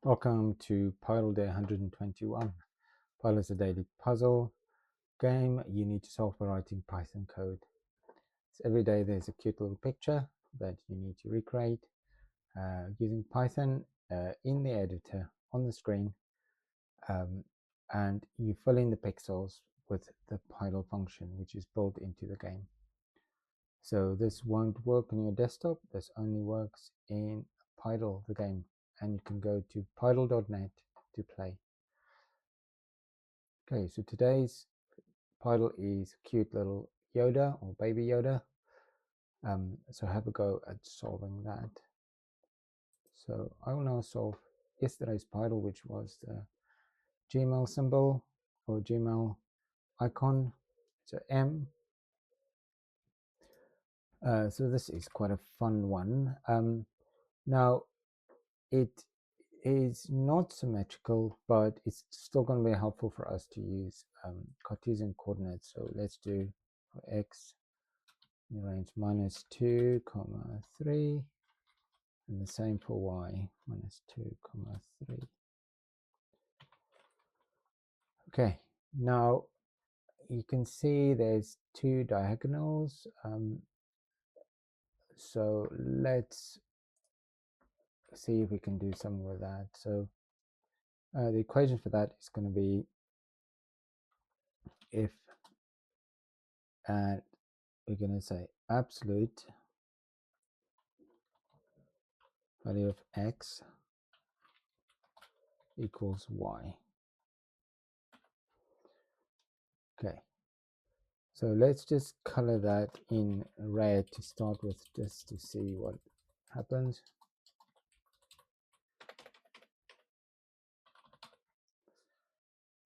Welcome to Pydle Day 121. Pydle is a daily puzzle game you need to solve by writing Python code. So every day there's a cute little picture that you need to recreate using Python in the editor on the screen, and you fill in the pixels with the Pydle function, which is built into the game. So this won't work on your desktop. This only works in Pydle, the game, and you can go to pydle.net to play. Okay, so today's Pydle is cute little Yoda or baby Yoda. So have a go at solving that. So I will now solve yesterday's Pydle, which was the Gmail symbol or Gmail icon. So M. So this is quite a fun one. Now it is not symmetrical, but it's still going to be helpful for us to use Cartesian coordinates. So let's do for x in range -2, 3, and the same for y, -2, 3. Okay, now you can see there's two diagonals. So let's see if we can do something with that. So the equation for that is going to be if, and we're going to say absolute value of x equals y. Okay, so let's just color that in red to start with, just to see what happens.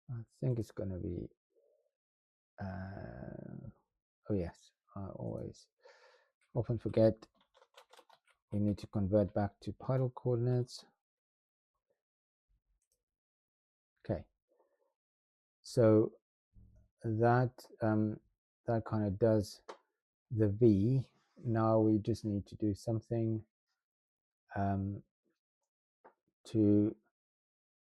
I think it's going to be oh yes, I often forget we need to convert back to Pydle coordinates. Okay, so that that kind of does the V. Now we just need to do something to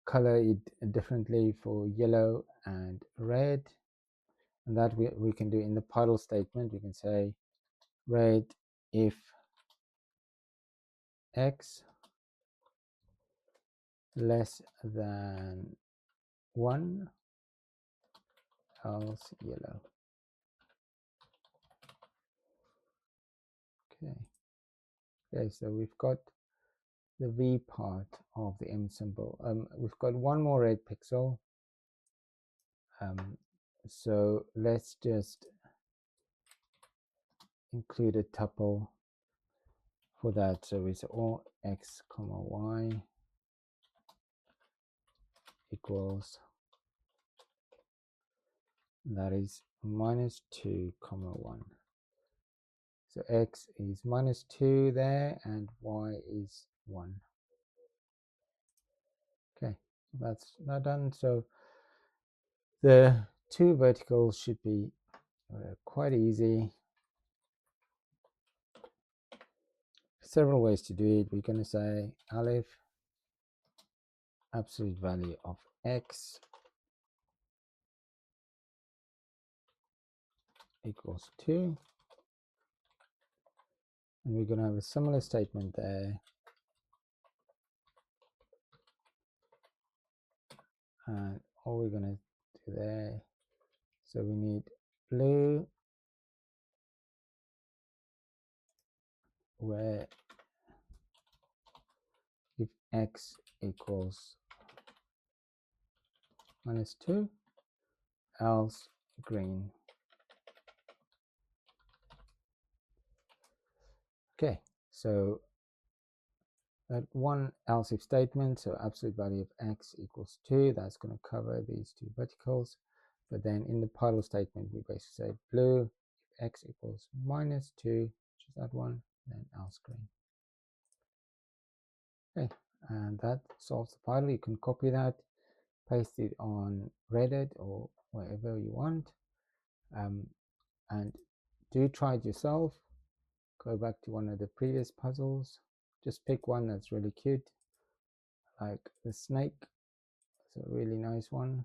color it differently for yellow and red, and that we can do in the Pydle statement. We can say red if x less than 1, else yellow. Okay, so we've got the V part of the M symbol. We've got one more red pixel. So let's just include a tuple for that. So it's all x comma y equals, that is -2 comma 1. So x is -2 there and y is 1. Okay, that's not done. So the two verticals should be quite easy. Several ways to do it. We're going to say aleph absolute value of x equals 2, and we're going to have a similar statement there, and all we're going to do there, so we need blue where if x equals -2, else green. Okay, so that one else if statement, so absolute value of x equals 2, that's going to cover these two verticals. But then in the Pydle statement, we basically say blue if x equals -2, which is that one, then else green. Okay, and that solves the Pydle. You can copy that, paste it on Reddit or wherever you want, and do try it yourself. Go back to one of the previous puzzles. Just pick one that's really cute, like the snake. It's a really nice one.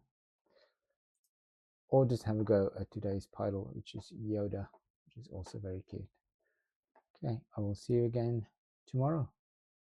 Or just have a go at today's Pydle, which is Yoda, which is also very cute. Okay, I will see you again tomorrow.